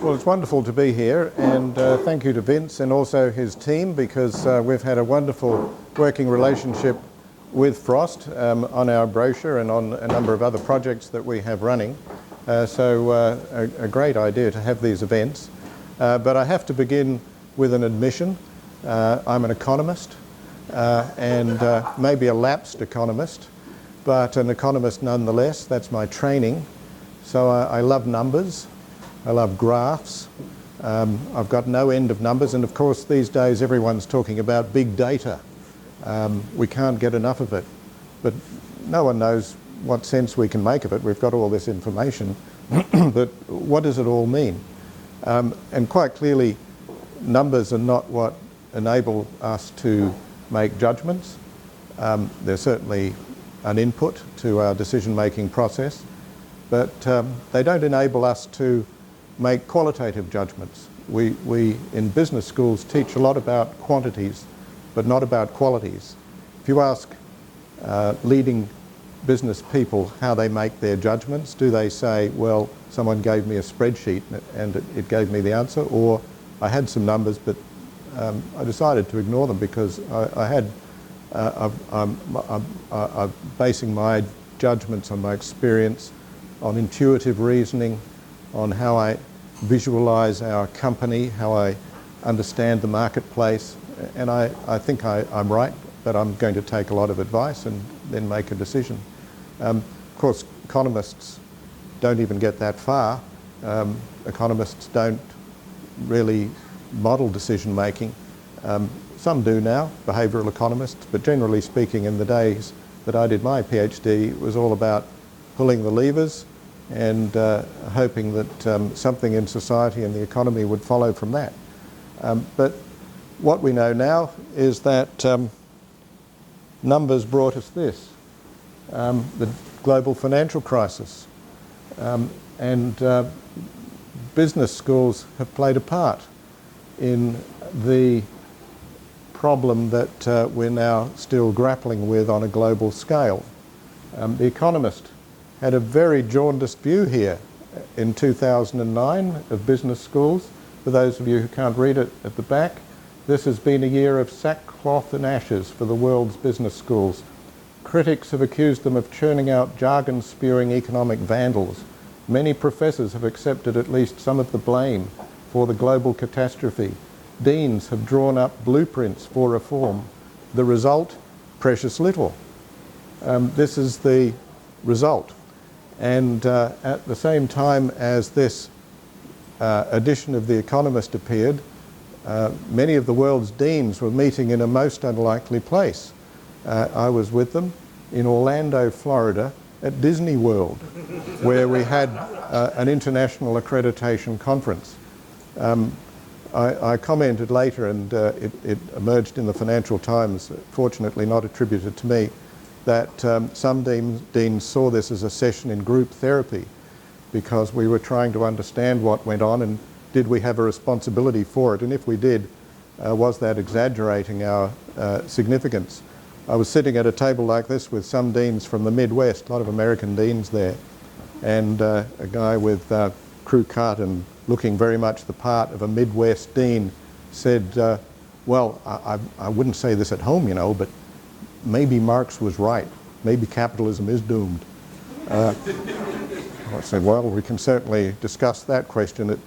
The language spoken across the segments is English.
Well, it's wonderful to be here, and thank you to Vince and also his team, because we've had a wonderful working relationship with Frost on our brochure and on a number of other projects that we have running. So a great idea to have these events. But I have to begin with an admission. I'm an economist, and maybe a lapsed economist, but an economist nonetheless. That's my training. So I love numbers. I love graphs. I've got no end of numbers, and of course these days everyone's talking about big data. We can't get enough of it, but no one knows what sense we can make of it. We've got all this information, but what does it all mean? And quite clearly, numbers are not what enable us to make judgments. They're certainly an input to our decision-making process, but they don't enable us to make qualitative judgments. We in business schools teach a lot about quantities, but not about qualities. If you ask leading business people how they make their judgments, do they say, well, someone gave me a spreadsheet and it gave me the answer, or I had some numbers but I decided to ignore them because I'm basing my judgments on my experience, on intuitive reasoning, on how I visualize our company, how I understand the marketplace, and I think I'm right, but I'm going to take a lot of advice and then make a decision. Of course, economists don't even get that far. Economists don't really model decision making. Some do now, behavioural economists, but generally speaking, in the days that I did my PhD, it was all about pulling the levers and hoping that something in society and the economy would follow from that. But what we know now is that numbers brought us this, the global financial crisis. And business schools have played a part in the problem that we're now still grappling with on a global scale. The Economist had a very jaundiced view here in 2009 of business schools. For those of you who can't read it at the back, this has been a year of sackcloth and ashes for the world's business schools. Critics have accused them of churning out jargon-spewing economic vandals. Many professors have accepted at least some of the blame for the global catastrophe. Deans have drawn up blueprints for reform. The result? Precious little. This is the result. And at the same time as this edition of The Economist appeared, many of the world's deans were meeting in a most unlikely place. I was with them in Orlando, Florida, at Disney World, where we had an international accreditation conference. I commented later, and it emerged in the Financial Times, fortunately not attributed to me, that some deans saw this as a session in group therapy because we were trying to understand what went on and did we have a responsibility for it, and if we did, was that exaggerating our significance? I was sitting at a table like this with some deans from the Midwest, a lot of American deans there, and a guy with crew cut and looking very much the part of a Midwest dean said, well, I wouldn't say this at home, you know, but maybe Marx was right. Maybe capitalism is doomed. I said, well, we can certainly discuss that question. It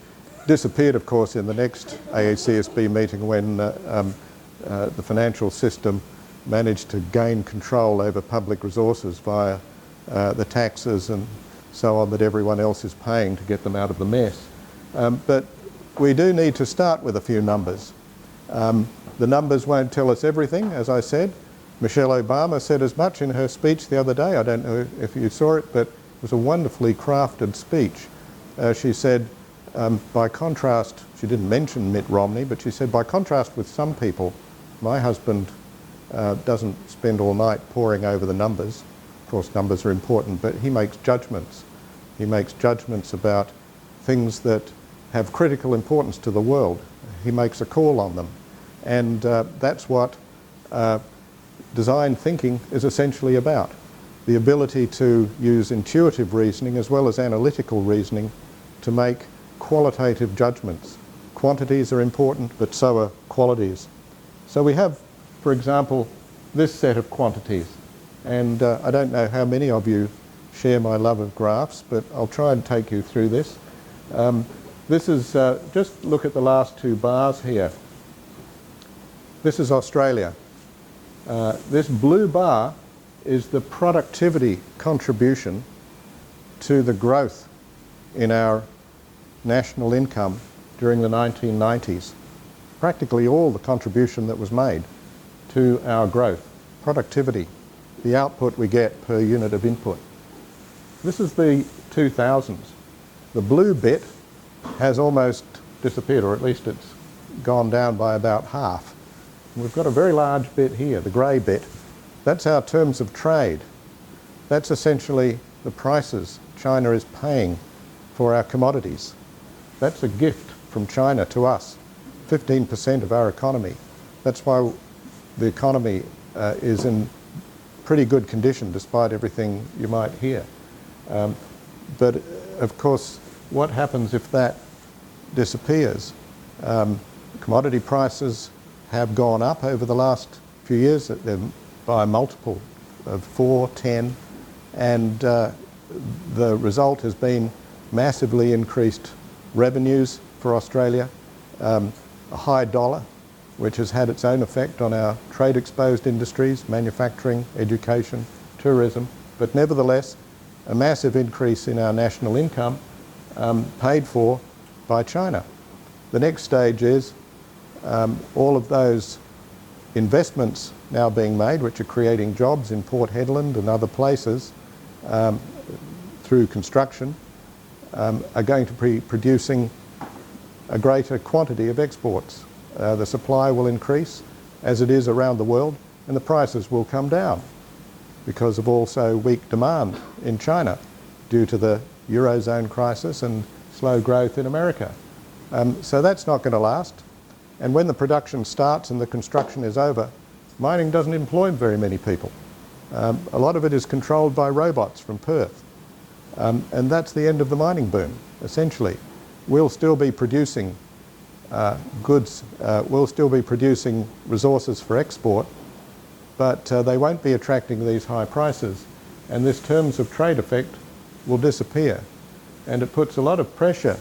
disappeared, of course, in the next AACSB meeting when the financial system managed to gain control over public resources via the taxes and so on that everyone else is paying to get them out of the mess. But we do need to start with a few numbers. The numbers won't tell us everything, as I said. Michelle Obama said as much in her speech the other day. I don't know if you saw it, but it was a wonderfully crafted speech. She said, by contrast, she didn't mention Mitt Romney, but she said, by contrast with some people, my husband doesn't spend all night poring over the numbers. Of course, numbers are important, but he makes judgments. He makes judgments about things that have critical importance to the world. He makes a call on them. And that's what design thinking is essentially about. The ability to use intuitive reasoning as well as analytical reasoning to make qualitative judgments. Quantities are important, but so are qualities. So we have, for example, this set of quantities. And I don't know how many of you share my love of graphs, but I'll try and take you through this. This is, just look at the last two bars here. This is Australia. This blue bar is the productivity contribution to the growth in our national income during the 1990s. Practically all the contribution that was made to our growth. Productivity, the output we get per unit of input. This is the 2000s. The blue bit has almost disappeared, or at least it's gone down by about half. And we've got a very large bit here, the grey bit. That's our terms of trade. That's essentially the prices China is paying for our commodities. That's a gift from China to us, 15% of our economy. That's why the economy is in pretty good condition despite everything you might hear. But of course, what happens if that disappears? Commodity prices have gone up over the last few years by a multiple of 4, 10, and the result has been massively increased revenues for Australia, a high dollar, which has had its own effect on our trade-exposed industries, manufacturing, education, tourism, but nevertheless, a massive increase in our national income paid for by China. The next stage is all of those investments now being made, which are creating jobs in Port Hedland and other places through construction, are going to be producing a greater quantity of exports. The supply will increase, as it is around the world, and the prices will come down because of also weak demand in China due to the Eurozone crisis and slow growth in America. So that's not going to last. And when the production starts and the construction is over, mining doesn't employ very many people. A lot of it is controlled by robots from Perth. And that's the end of the mining boom, essentially. We'll still be producing goods, we'll still be producing resources for export, but they won't be attracting these high prices. And this terms of trade effect will disappear. And it puts a lot of pressure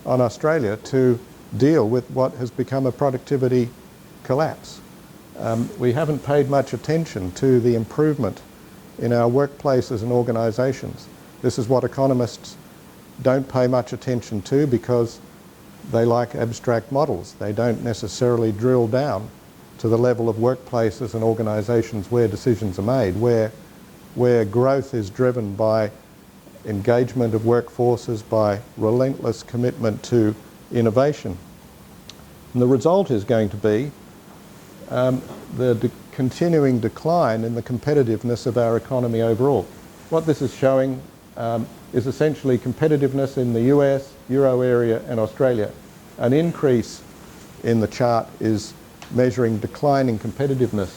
on Australia to deal with what has become a productivity collapse. We haven't paid much attention to the improvement in our workplaces and organisations. This is what economists don't pay much attention to because they like abstract models. They don't necessarily drill down to the level of workplaces and organisations where decisions are made, where growth is driven by engagement of workforces, by relentless commitment to innovation. And the result is going to be the continuing decline in the competitiveness of our economy overall. What this is showing is essentially competitiveness in the US, Euro area and Australia. An increase in the chart is measuring declining competitiveness.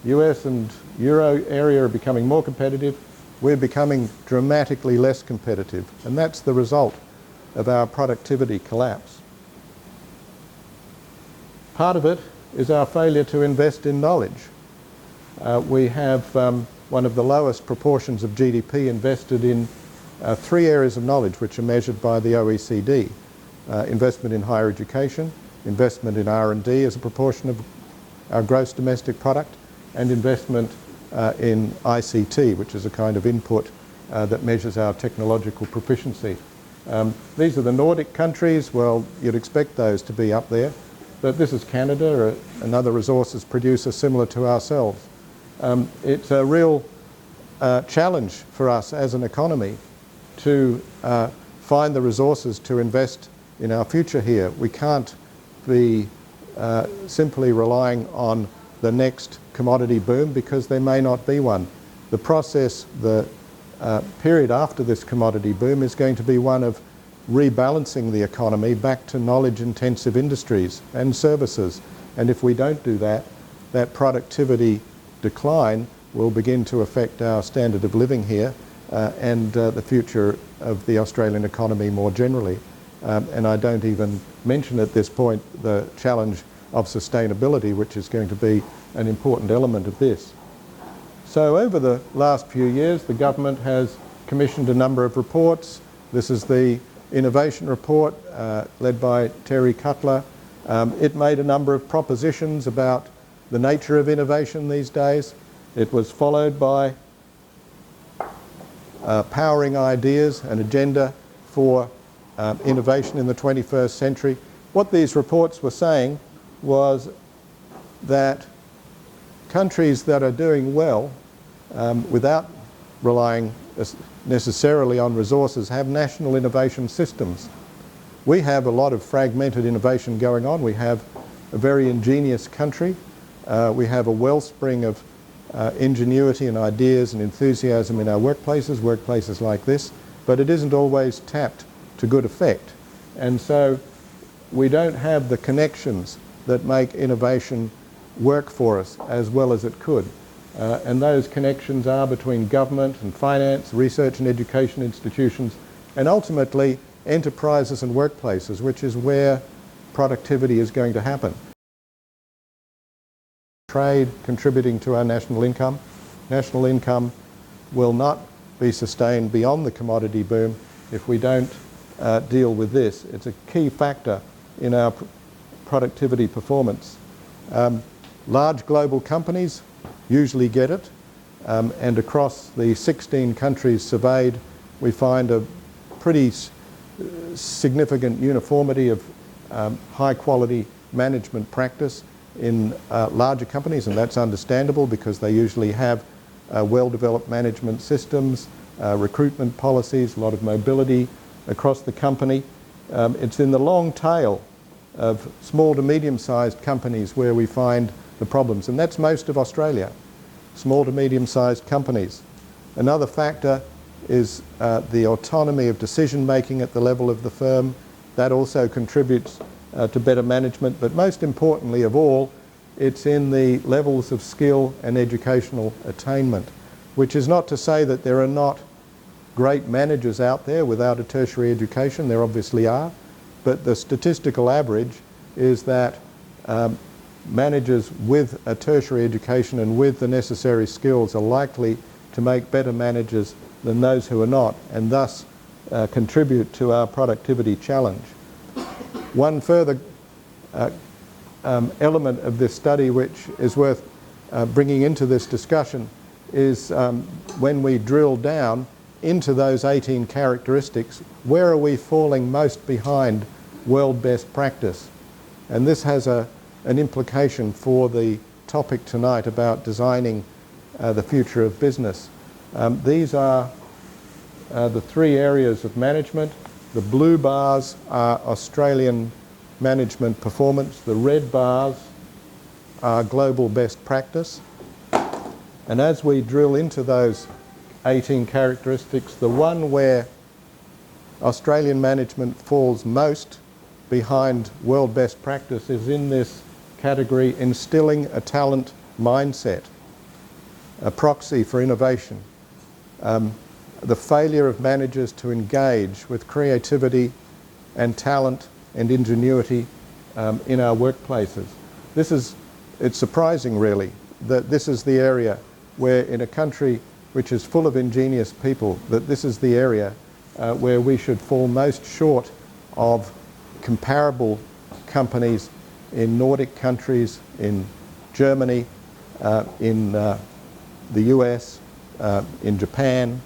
US and Euro area are becoming more competitive. We're becoming dramatically less competitive, and that's the result of our productivity collapse. Part of it is our failure to invest in knowledge. We have one of the lowest proportions of GDP invested in 3 areas of knowledge which are measured by the OECD. Investment in higher education, investment in R&D as a proportion of our gross domestic product, and investment in ICT, which is a kind of input that measures our technological proficiency. These are the Nordic countries. Well, you'd expect those to be up there, but this is Canada, another resources producer similar to ourselves. It's a real challenge for us as an economy to find the resources to invest in our future here. We can't be simply relying on the next commodity boom because there may not be one. The process, the period after this commodity boom is going to be one of rebalancing the economy back to knowledge-intensive industries and services. And if we don't do that, that productivity decline will begin to affect our standard of living here and the future of the Australian economy more generally. And I don't even mention at this point the challenge of sustainability, which is going to be an important element of this. So over the last few years, the government has commissioned a number of reports. This is the innovation report led by Terry Cutler. It made a number of propositions about the nature of innovation these days. It was followed by powering ideas, an agenda for innovation in the 21st century. What these reports were saying was that countries that are doing well without relying necessarily on resources have national innovation systems. We have a lot of fragmented innovation going on. We have a very ingenious country. We have a wellspring of ingenuity and ideas and enthusiasm in our workplaces like this, but it isn't always tapped to good effect. And so we don't have the connections that make innovation work for us as well as it could. And those connections are between government and finance, research and education institutions, and ultimately enterprises and workplaces, which is where productivity is going to happen. Trade contributing to our national income. National income will not be sustained beyond the commodity boom if we don't deal with this. It's a key factor in our productivity performance. Large global companies usually get it, and across the 16 countries surveyed, we find a pretty significant uniformity of high quality management practice in larger companies, and that's understandable because they usually have well-developed management systems, recruitment policies, a lot of mobility across the company. It's in the long tail of small to medium-sized companies where we find the problems, and that's most of Australia, small to medium-sized companies. Another factor is the autonomy of decision-making at the level of the firm. That also contributes to better management, but most importantly of all, it's in the levels of skill and educational attainment, which is not to say that there are not great managers out there without a tertiary education. There obviously are, but the statistical average is that managers with a tertiary education and with the necessary skills are likely to make better managers than those who are not, and thus contribute to our productivity challenge. One further element of this study which is worth bringing into this discussion is when we drill down into those 18 characteristics, where are we falling most behind world best practice? And this has an implication for the topic tonight about designing the future of business. These are the three areas of management. The blue bars are Australian management performance. The red bars are global best practice. And as we drill into those 18 characteristics, the one where Australian management falls most behind world best practice is in this category, instilling a talent mindset, a proxy for innovation. The failure of managers to engage with creativity and talent and ingenuity in our workplaces. It's surprising really that this is the area where in a country which is full of ingenious people, that this is the area where we should fall most short of comparable companies in Nordic countries, in Germany, in the US, in Japan.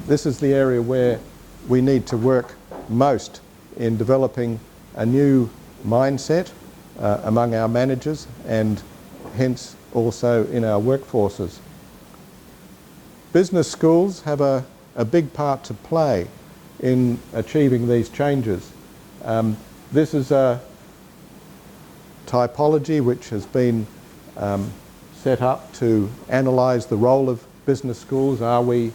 This is the area where we need to work most in developing a new mindset among our managers and hence also in our workforces. Business schools have a big part to play in achieving these changes. This is a typology which has been set up to analyse the role of business schools. Are we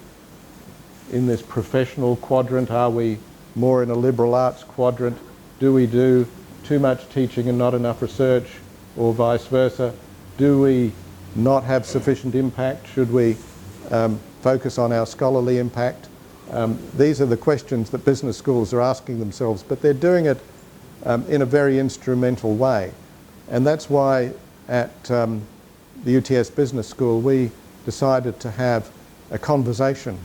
in this professional quadrant? Are we more in a liberal arts quadrant? Do we do too much teaching and not enough research, or vice versa? Do we not have sufficient impact? Should we focus on our scholarly impact? These are the questions that business schools are asking themselves, but they're doing it in a very instrumental way. And that's why at the UTS Business School we decided to have a conversation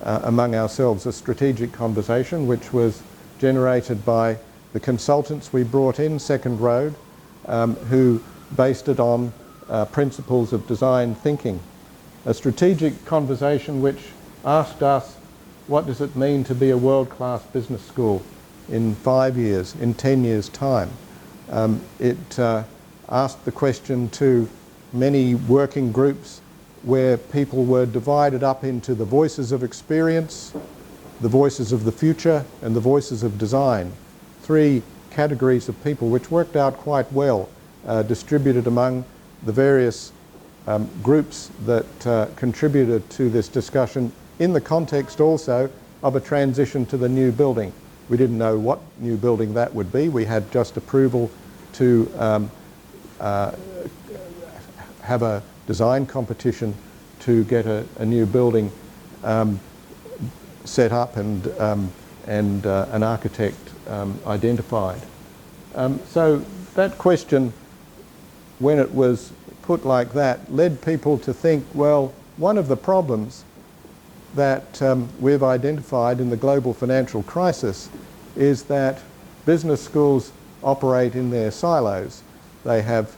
among ourselves, a strategic conversation which was generated by the consultants we brought in, Second Road, who based it on principles of design thinking. A strategic conversation which asked us, what does it mean to be a world-class business school in 5 years, in 10 years' time? It asked the question to many working groups where people were divided up into the voices of experience, the voices of the future, and the voices of design. 3 categories of people which worked out quite well, distributed among the various groups that contributed to this discussion in the context also of a transition to the new building. We didn't know what new building that would be. We had just approval to have a design competition to get a new building set up and an architect identified. So that question, when it was put like that, led people to think, well, one of the problems that we've identified in the global financial crisis is that business schools operate in their silos. They have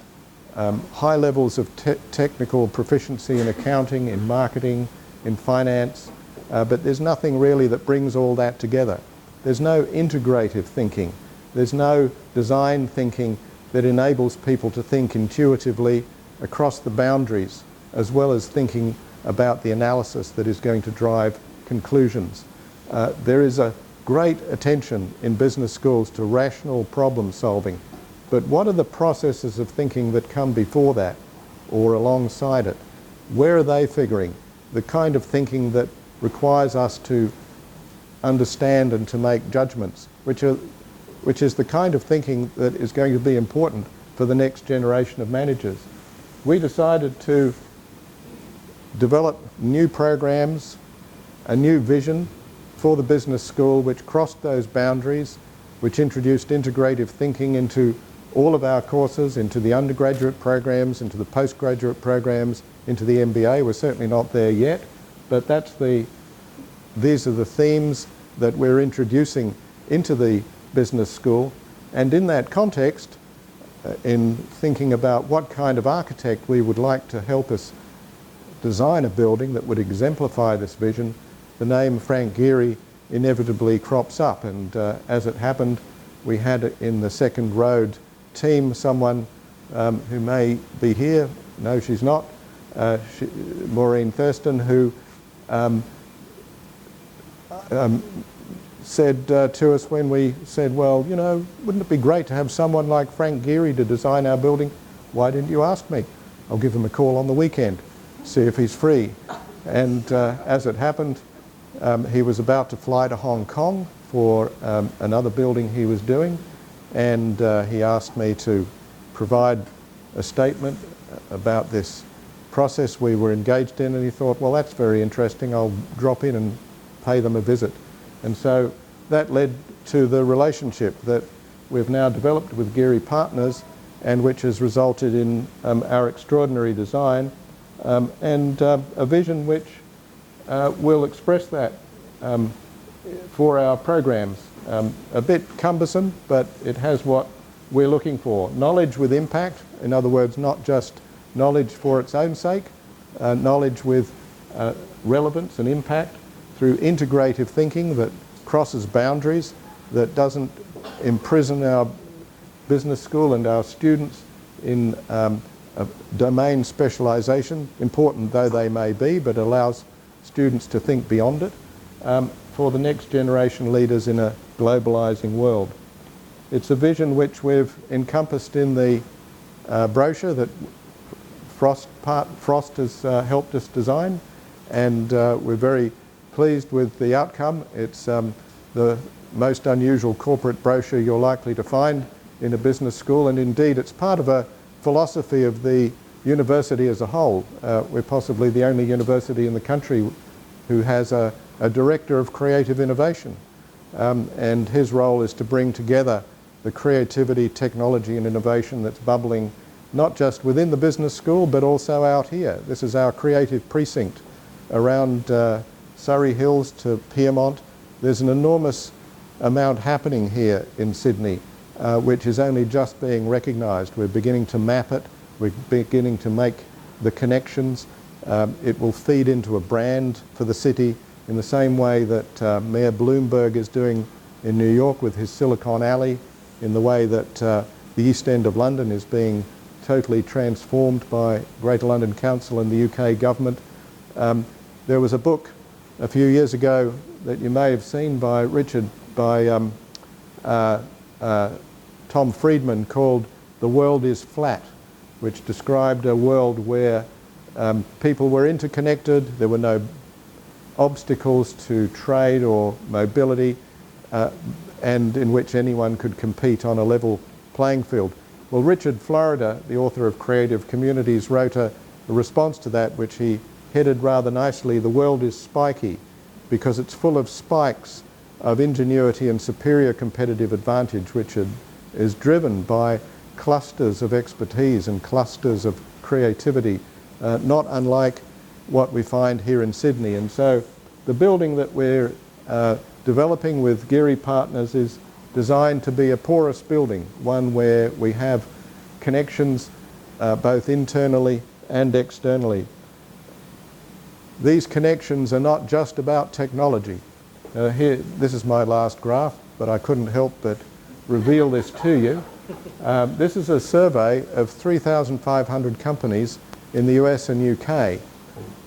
high levels of technical proficiency in accounting, in marketing, in finance, but there's nothing really that brings all that together. There's no integrative thinking. There's no design thinking that enables people to think intuitively across the boundaries, as well as thinking about the analysis that is going to drive conclusions. There is a great attention in business schools to rational problem solving, but what are the processes of thinking that come before that or alongside it? Where are they figuring? The kind of thinking that requires us to understand and to make judgments, which is the kind of thinking that is going to be important for the next generation of managers. We decided to develop new programs, a new vision for the business school which crossed those boundaries, which introduced integrative thinking into all of our courses, into the undergraduate programs, into the postgraduate programs, into the MBA. We're certainly not there yet, but these are the themes that we're introducing into the business school. And in that context, in thinking about what kind of architect we would like to help us design a building that would exemplify this vision, the name Frank Gehry inevitably crops up. And as it happened, we had in the Second Road team someone who may be here. No, she's not. Maureen Thurston, who said to us when we said, well, you know, wouldn't it be great to have someone like Frank Gehry to design our building? Why didn't you ask me? I'll give him a call on the weekend, see if he's free. And as it happened, he was about to fly to Hong Kong for another building he was doing, and he asked me to provide a statement about this process we were engaged in, and he thought, well, that's very interesting, I'll drop in and pay them a visit. And so that led to the relationship that we've now developed with Gehry Partners, and which has resulted in our extraordinary design and a vision which will express that for our programs. A bit cumbersome, but it has what we're looking for. Knowledge with impact, in other words, not just knowledge for its own sake, knowledge with relevance and impact through integrative thinking that crosses boundaries, that doesn't imprison our business school and our students in a domain specialisation, important though they may be, but allows students to think beyond it for the next generation leaders in a globalising world. It's a vision which we've encompassed in the brochure that Frost has helped us design, and we're very pleased with the outcome. It's the most unusual corporate brochure you're likely to find in a business school, and indeed it's part of a philosophy of the university as a whole. We're possibly the only university in the country who has a a director of creative innovation. And his role is to bring together the creativity, technology and innovation that's bubbling not just within the business school but also out here. This is our creative precinct around Surrey Hills to Pyrmont. There's an enormous amount happening here in Sydney which is only just being recognised. We're beginning to map it, we're beginning to make the connections. It will feed into a brand for the city in the same way that Mayor Bloomberg is doing in New York with his Silicon Alley, in the way that the East End of London is being totally transformed by Greater London Council and the UK government. There was a book a few years ago that you may have seen by Tom Friedman called "The World is Flat," which described a world where people were interconnected, there were no obstacles to trade or mobility, and in which anyone could compete on a level playing field. Well, Richard Florida, the author of Creative Communities, wrote a response to that which he headed rather nicely, "The world is spiky," because it's full of spikes of ingenuity and superior competitive advantage, which is driven by clusters of expertise and clusters of creativity, not unlike what we find here in Sydney. And so the building that we're developing with Geary Partners is designed to be a porous building, one where we have connections both internally and externally. These connections are not just about technology. This is my last graph, but I couldn't help but reveal this to you. This is a survey of 3,500 companies in the US and UK,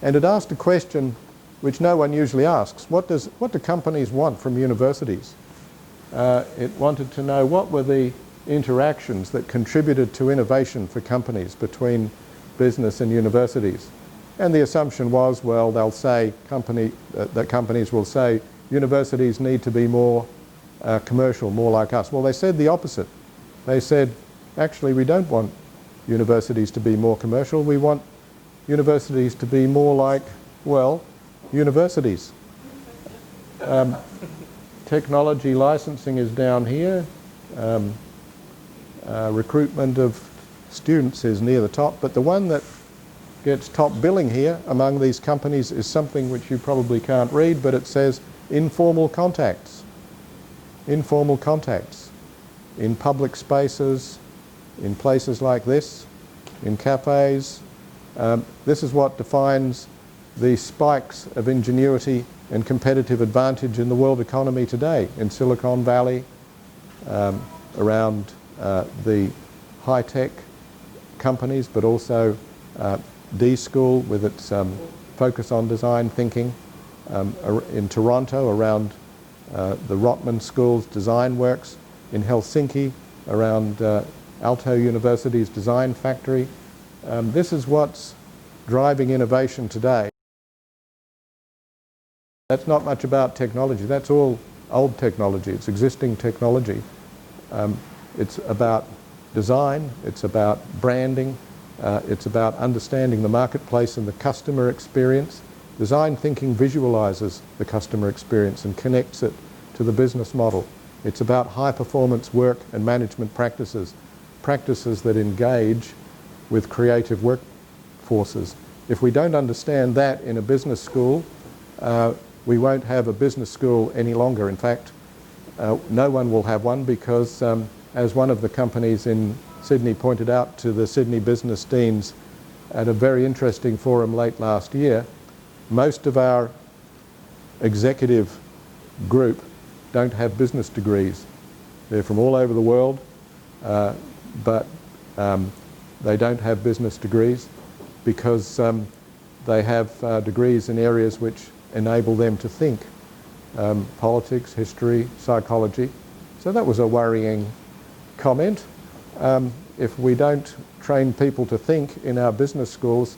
and it asked a question which no one usually asks. What do companies want from universities? It wanted to know what were the interactions that contributed to innovation for companies between business and universities. And the assumption was, well, they'll say, that companies will say, universities need to be more commercial, more like us. Well, they said the opposite. They said, actually, we don't want universities to be more commercial. We want universities to be more like, well, universities. Technology licensing is down here. Recruitment of students is near the top. But the one that gets top billing here among these companies is something which you probably can't read, but it says informal contacts. Informal contacts in public spaces, in places like this, in cafes. This is what defines the spikes of ingenuity and competitive advantage in the world economy today, in Silicon Valley, around the high-tech companies, but also D School with its focus on design thinking, in Toronto around the Rotman School's Design Works, in Helsinki around Aalto University's Design Factory. This is what's driving innovation today. That's not much about technology. That's all old technology. It's existing technology. It's about design. It's about branding. It's about understanding the marketplace and the customer experience. Design thinking visualizes the customer experience and connects it to the business model. It's about high-performance work and management practices, practices that engage with creative workforces. If we don't understand that in a business school, we won't have a business school any longer. In fact, no one will have one because, as one of the companies in Sydney pointed out to the Sydney business deans at a very interesting forum late last year, most of our executive group don't have business degrees. They're from all over the world, but they don't have business degrees because they have degrees in areas which enable them to think, politics, history, psychology. So that was a worrying comment. If we don't train people to think in our business schools,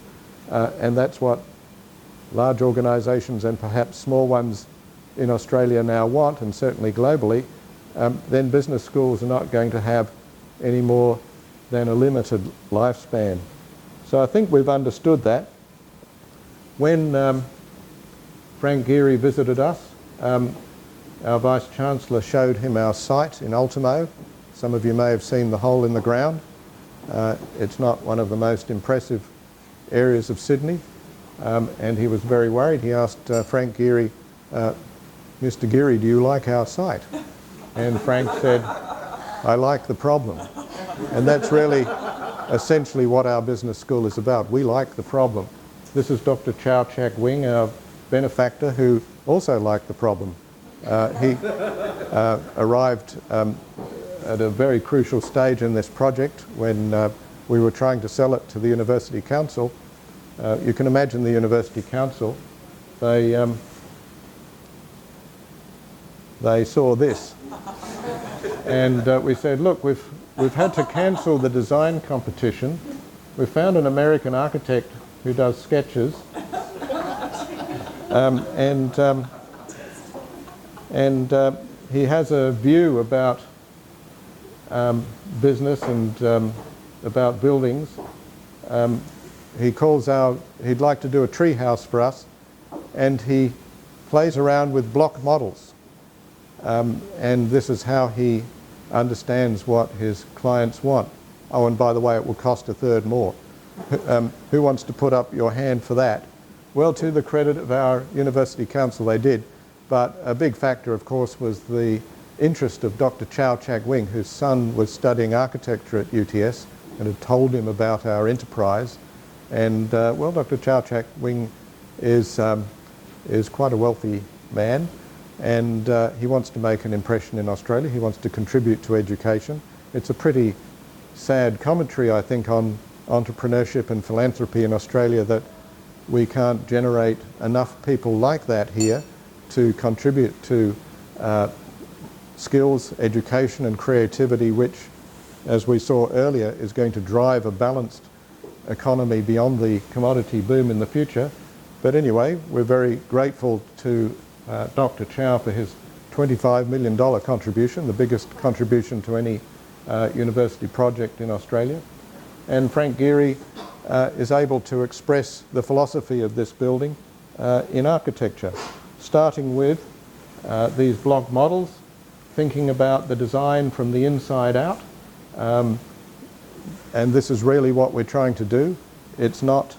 and that's what large organisations and perhaps small ones in Australia now want, and certainly globally, then business schools are not going to have any more than a limited lifespan. So I think we've understood that. When Frank Geary visited us. Our Vice-Chancellor showed him our site in Ultimo. Some of you may have seen the hole in the ground. It's not one of the most impressive areas of Sydney, and he was very worried. He asked Frank Geary, Mr. Geary, do you like our site? And Frank said, I like the problem. And that's really essentially what our business school is about. We like the problem. This is Dr. Chow Chak Wing, our benefactor, who also liked the problem. He arrived at a very crucial stage in this project when we were trying to sell it to the University Council. You can imagine the University Council. They saw this, and we said, look, we've had to cancel the design competition. We found an American architect who does sketches, and he has a view about business and about buildings. He'd like to do a tree house for us, and he plays around with block models. And this is how he understands what his clients want. Oh, and by the way, it will cost a third more. Who wants to put up your hand for that? Well, to the credit of our University Council, they did. But a big factor, of course, was the interest of Dr. Chow Chak Wing, whose son was studying architecture at UTS and had told him about our enterprise. And, well, Dr. Chow Chak Wing is quite a wealthy man, and he wants to make an impression in Australia. He wants to contribute to education. It's a pretty sad commentary, I think, on entrepreneurship and philanthropy in Australia that we can't generate enough people like that here to contribute to skills, education and creativity, which, as we saw earlier, is going to drive a balanced economy beyond the commodity boom in the future. But anyway, we're very grateful to Dr. Chow for his $25 million contribution, the biggest contribution to any university project in Australia. And Frank Geary is able to express the philosophy of this building in architecture, starting with these block models, thinking about the design from the inside out. And this is really what we're trying to do. It's not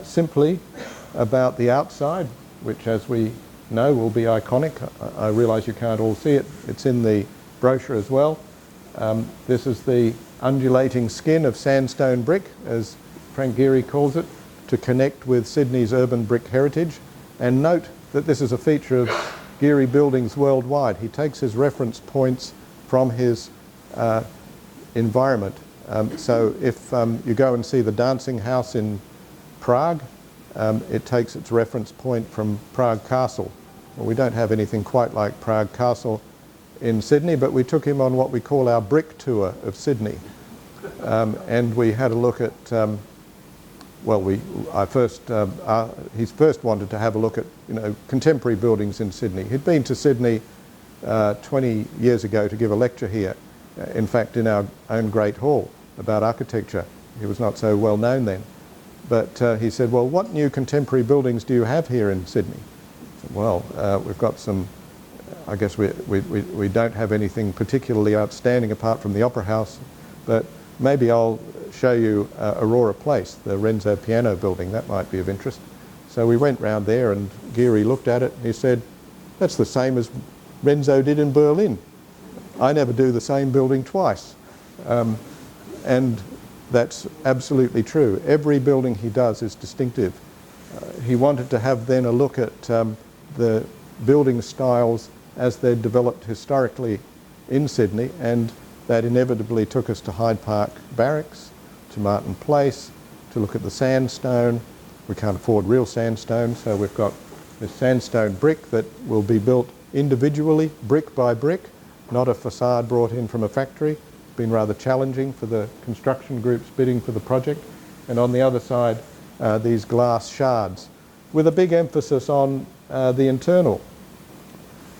simply about the outside, which, as we know, will be iconic. I realise you can't all see it. It's in the brochure as well. This is the undulating skin of sandstone brick, as Frank Geary calls it, to connect with Sydney's urban brick heritage. And note that this is a feature of Geary buildings worldwide. He takes his reference points from his environment. So if you go and see the Dancing House in Prague, it takes its reference point from Prague Castle. Well, we don't have anything quite like Prague Castle in Sydney, but we took him on what we call our brick tour of Sydney. And we had a look at, he first wanted to have a look at, contemporary buildings in Sydney. He'd been to Sydney 20 years ago to give a lecture here, in fact in our own Great Hall, about architecture. He was not so well known then. But he said, well, what new contemporary buildings do you have here in Sydney? I said, well, we've got some, I guess we don't have anything particularly outstanding apart from the Opera House, but maybe I'll show you Aurora Place, the Renzo Piano building. That might be of interest. So we went round there and Geary looked at it and he said, that's the same as Renzo did in Berlin. I never do the same building twice. And that's absolutely true. Every building he does is distinctive. He wanted to have then a look at the building styles as they're developed historically in Sydney, and that inevitably took us to Hyde Park Barracks, to Martin Place, to look at the sandstone. We can't afford real sandstone, so we've got this sandstone brick that will be built individually, brick by brick, not a facade brought in from a factory. Been rather challenging for the construction groups bidding for the project. And on the other side, these glass shards, with a big emphasis on the internal,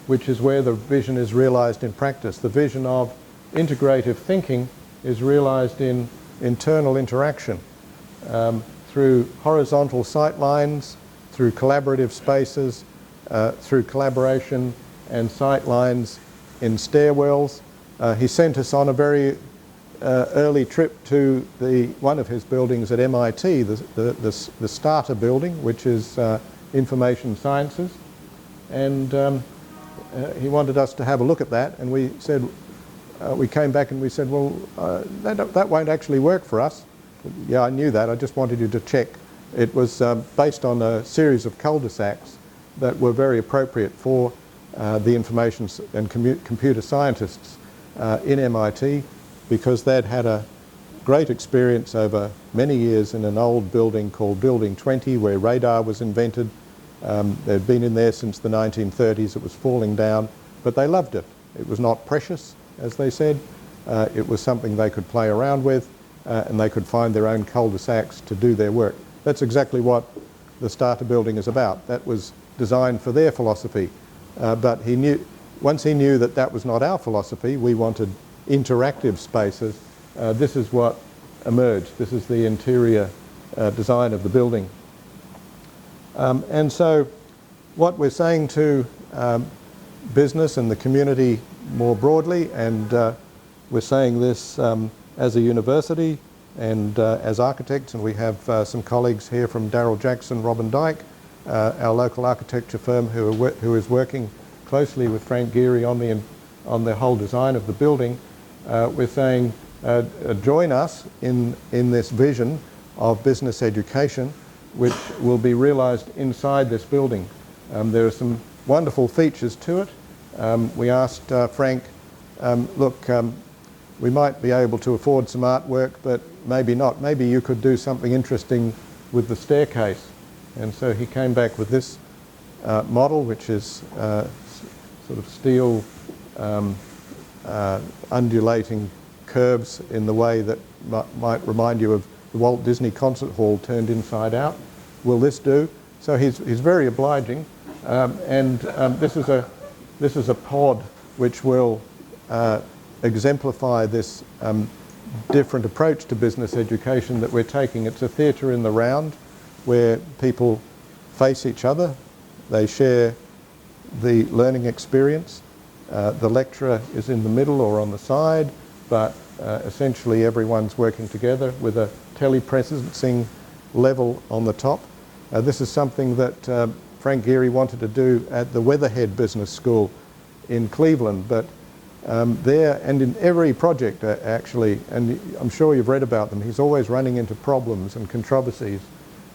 which is where the vision is realised in practice. The vision of integrative thinking is realised in internal interaction through horizontal sight lines, through collaborative spaces, through collaboration and sight lines in stairwells. He sent us on a very early trip to one of his buildings at MIT, the starter building, which is information sciences, and he wanted us to have a look at that, and we said, we came back and we said, well, that won't actually work for us. Yeah, I knew that, I just wanted you to check. It was based on a series of cul-de-sacs that were very appropriate for the information and computer scientists in MIT, because they'd had a great experience over many years in an old building called Building 20, where radar was invented. They'd been in there since the 1930s. It was falling down, but they loved it. It was not precious, as they said. It was something they could play around with, and they could find their own cul-de-sacs to do their work. That's exactly what the starter building is about. That was designed for their philosophy. But once he knew that that was not our philosophy, we wanted interactive spaces, this is what emerged. This is the interior design of the building. And so what we're saying to business and the community more broadly, and we're saying this as a university and as architects, and we have some colleagues here from Darryl Jackson, Robin Dyke, our local architecture firm who is working closely with Frank Geary on the whole design of the building. We're saying join us in this vision of business education, which will be realised inside this building. There are some wonderful features to it. We asked Frank, look, we might be able to afford some artwork, but maybe not. Maybe you could do something interesting with the staircase. And so he came back with this model, which is sort of steel undulating curves in the way that might remind you of the Walt Disney Concert Hall turned inside out. Will this do? So he's very obliging, and this is a pod which will exemplify this different approach to business education that we're taking. It's a theatre in the round where people face each other, they share the learning experience. The lecturer is in the middle or on the side, but essentially everyone's working together with a telepresencing level on the top. This is something that Frank Geary wanted to do at the Weatherhead Business School in Cleveland, but there and in every project actually, and I'm sure you've read about them, he's always running into problems and controversies.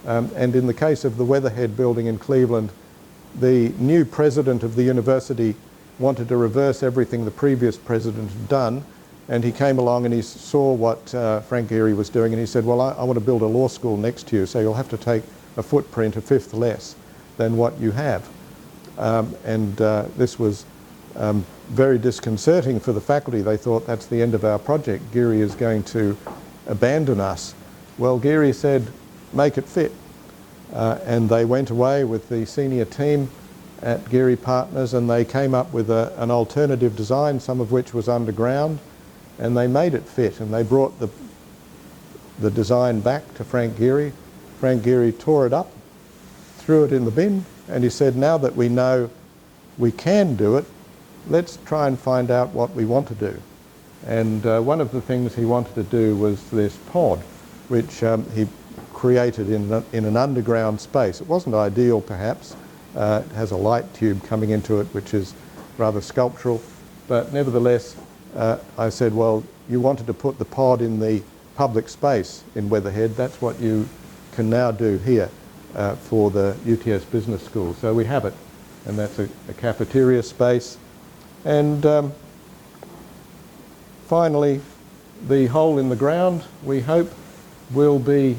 And in the case of the Weatherhead building in Cleveland, the new president of the university wanted to reverse everything the previous president had done, and he came along and he saw what Frank Geary was doing, and he said, well, I want to build a law school next to you, so you'll have to take a footprint a fifth less than what you have. This was very disconcerting for the faculty. They thought, that's the end of our project. Geary is going to abandon us. Well, Geary said, make it fit. And they went away with the senior team at Geary Partners, and they came up with an alternative design, some of which was underground, and they made it fit, and they brought the design back to Frank Geary. Frank Geary tore it up, threw it in the bin, and he said, now that we know we can do it, let's try and find out what we want to do. And one of the things he wanted to do was this pod, which he created in an underground space. It wasn't ideal, perhaps. It has a light tube coming into it, which is rather sculptural. But nevertheless, I said, well, you wanted to put the pod in the public space in Weatherhead. That's what you can now do here for the UTS Business School. So we have it, and that's a cafeteria space. And finally, the hole in the ground, we hope, will be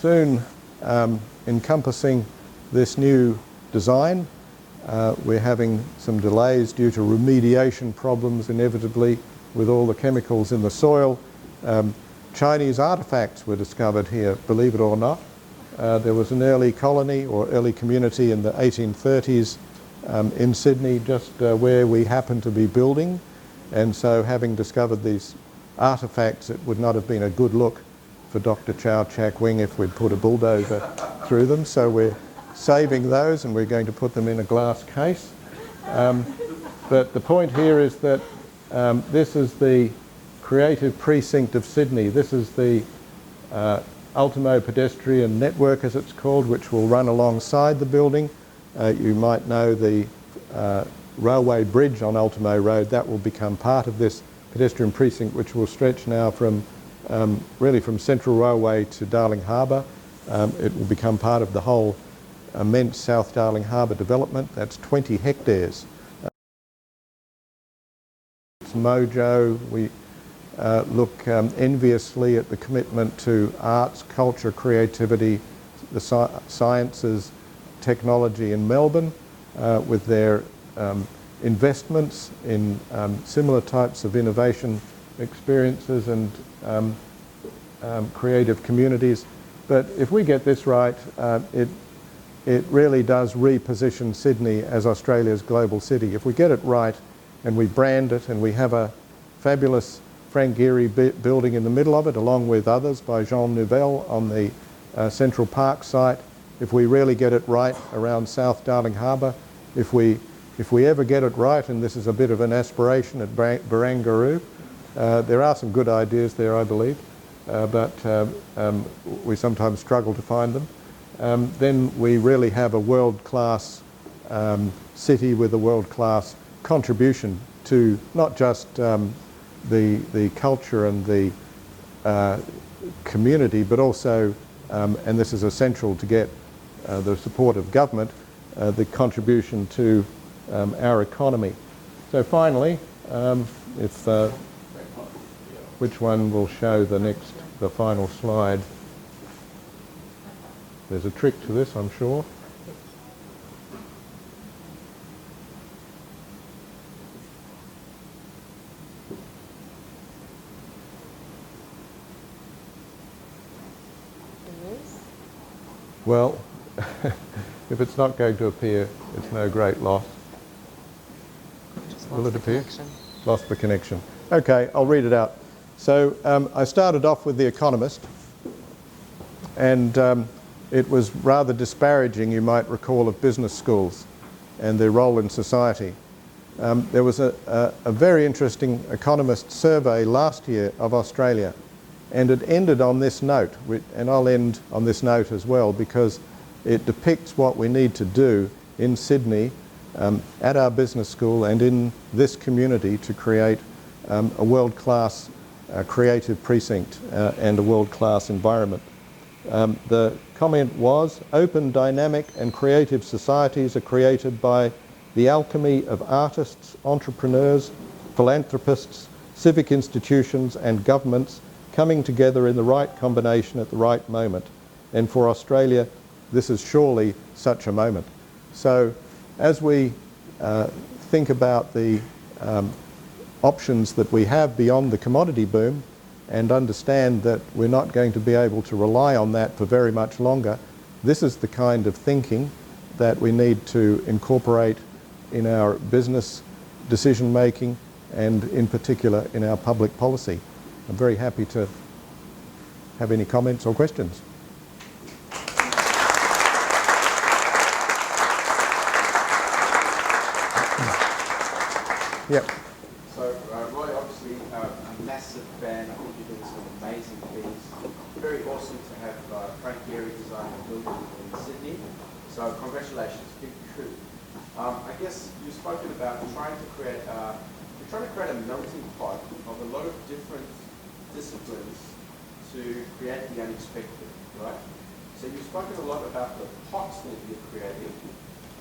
soon encompassing this new design. We're having some delays due to remediation problems, inevitably, with all the chemicals in the soil. Chinese artifacts were discovered here, believe it or not. There was an early colony or early community in the 1830s in Sydney, just where we happen to be building. And so having discovered these artifacts, it would not have been a good look for Dr. Chow Chak Wing if we'd put a bulldozer through them. So we're saving those and we're going to put them in a glass case. But the point here is that this is the creative precinct of Sydney. This is the Ultimo pedestrian network, as it's called, which will run alongside the building. You might know the railway bridge on Ultimo Road. That will become part of this pedestrian precinct, which will stretch now from really from Central Railway to Darling Harbour. It will become part of the whole immense South Darling Harbour development. That's 20 hectares. It's mojo. We look enviously at the commitment to arts, culture, creativity, the sciences, technology in Melbourne with their investments in similar types of innovation experiences and creative communities. But if we get this right, it really does reposition Sydney as Australia's global city. If we get it right and we brand it and we have a fabulous Frank Gehry building in the middle of it, along with others by Jean Nouvel on the Central Park site, if we really get it right around South Darling Harbour, if we ever get it right, and this is a bit of an aspiration at Barangaroo, there are some good ideas there, I believe, but we sometimes struggle to find them, then we really have a world-class city with a world-class contribution to not just the culture and the community, but also, and this is essential to get the support of government, the contribution to our economy. So finally, which one will show the final slide? There's a trick to this, I'm sure. Well, if it's not going to appear, it's no great loss. Will it appear? Lost the connection. Okay, I'll read it out. So I started off with The Economist, and it was rather disparaging, you might recall, of business schools and their role in society. There was a very interesting Economist survey last year of Australia, and it ended on this note, and I'll end on this note as well, because it depicts what we need to do in Sydney at our business school and in this community to create a world-class creative precinct and a world-class environment. The comment was, open, dynamic and creative societies are created by the alchemy of artists, entrepreneurs, philanthropists, civic institutions and governments coming together in the right combination at the right moment. And for Australia, this is surely such a moment. So as we think about the options that we have beyond the commodity boom and understand that we're not going to be able to rely on that for very much longer, this is the kind of thinking that we need to incorporate in our business decision making and in particular in our public policy. I'm very happy to have any comments or questions. Yep. So, Roy, obviously a massive fan. I think you're doing some amazing things. Very awesome to have Frank Gehry design a building in Sydney. So, congratulations, big coup. I guess you've spoken about trying to create a melting pot of a lot of different disciplines to create the unexpected, right? So you've spoken a lot about the pots that you're creating.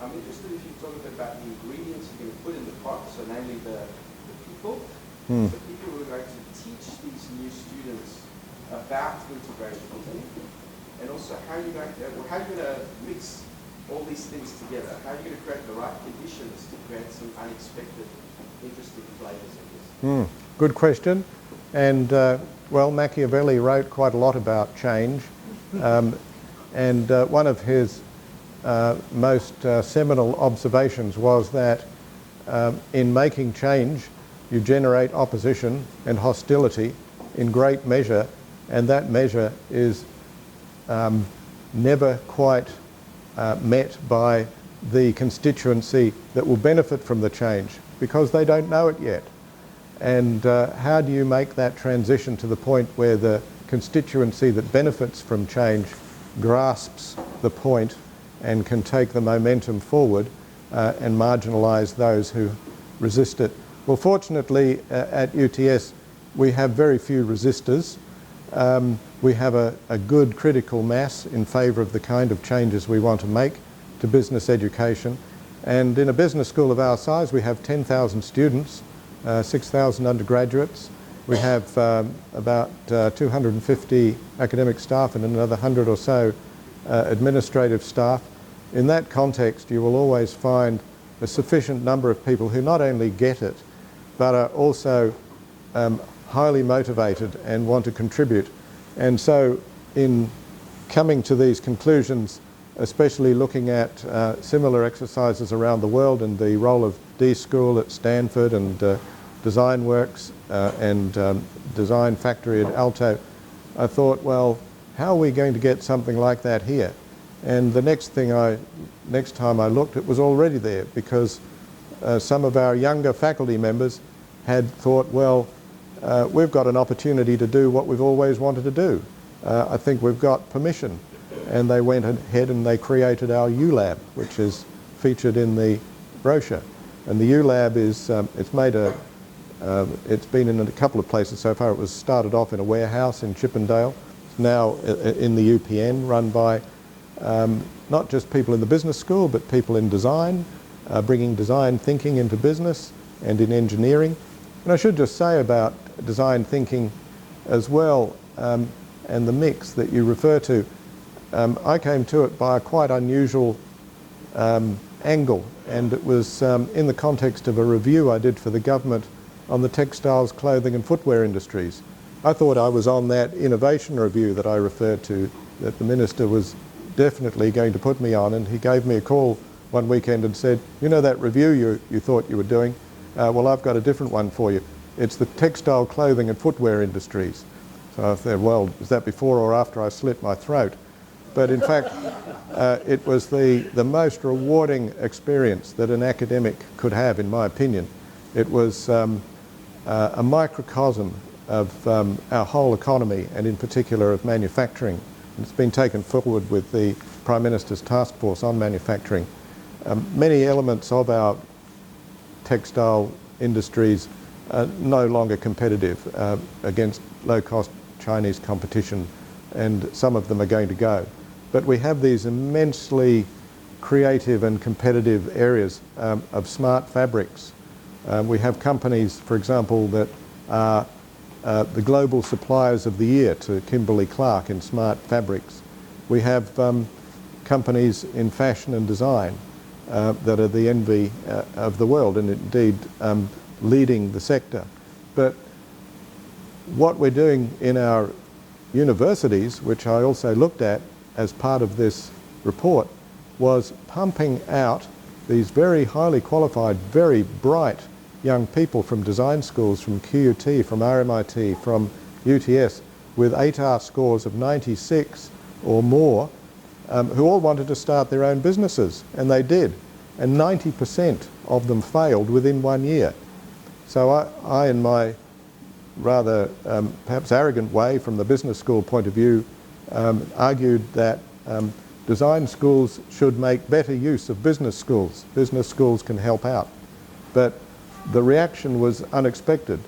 I'm interested if you talk a bit about the ingredients you're going to put in the pot, so namely the people, the people who are going to teach these new students about integrated thinking, and also how you're going to mix all these things together. How are you going to create the right conditions to create some unexpected, interesting flavors of this? Good question. And well, Machiavelli wrote quite a lot about change, and one of his most seminal observations was that in making change, you generate opposition and hostility in great measure and that measure is never quite met by the constituency that will benefit from the change, because they don't know it yet. And how do you make that transition to the point where the constituency that benefits from change grasps the point and can take the momentum forward and marginalise those who resist it? Well, fortunately at UTS we have very few resistors. We have a good critical mass in favour of the kind of changes we want to make to business education. And in a business school of our size, we have 10,000 students, 6,000 undergraduates. We have about 250 academic staff and another 100 or so administrative staff. In that context, you will always find a sufficient number of people who not only get it, but are also highly motivated and want to contribute. And so in coming to these conclusions, especially looking at similar exercises around the world and the role of D School at Stanford and Design Works and Design Factory at Alto, I thought, well, how are we going to get something like that here? And the next time I looked, it was already there, because some of our younger faculty members had thought, well, we've got an opportunity to do what we've always wanted to do. I think we've got permission. And they went ahead and they created our ULab, which is featured in the brochure. And the ULab is, it's been in a couple of places so far. It was started off in a warehouse in Chippendale. It's now in the UPN, run by not just people in the business school, but people in design, bringing design thinking into business and in engineering. And I should just say about design thinking as well, and the mix that you refer to, I came to it by a quite unusual angle, and it was in the context of a review I did for the government on the textiles, clothing and footwear industries. I thought I was on that innovation review that I referred to, that the Minister was definitely going to put me on, and he gave me a call one weekend and said, you know that review you thought you were doing? Well, I've got a different one for you. It's the textile, clothing and footwear industries. So I said, well, is that before or after I slit my throat? But in fact, it was the most rewarding experience that an academic could have, in my opinion. It was a microcosm of our whole economy, and in particular of manufacturing. It's been taken forward with the Prime Minister's task force on manufacturing. Many elements of our textile industries are no longer competitive against low-cost Chinese competition, and some of them are going to go. But we have these immensely creative and competitive areas of smart fabrics. We have companies, for example, that are the global suppliers of the year to Kimberly-Clark in smart fabrics. We have companies in fashion and design that are the envy of the world, and indeed leading the sector. But what we're doing in our universities, which I also looked at as part of this report, was pumping out these very highly qualified, very bright young people from design schools, from QUT, from RMIT, from UTS, with 8R scores of 96 or more, who all wanted to start their own businesses, and they did. And 90% of them failed within 1 year. So I in my rather perhaps arrogant way from the business school point of view, argued that design schools should make better use of business schools. Business schools can help out. But the reaction was unexpected.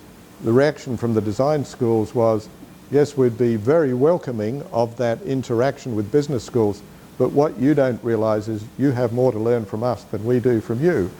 The reaction from the design schools was, yes, we'd be very welcoming of that interaction with business schools, but what you don't realise is you have more to learn from us than we do from you.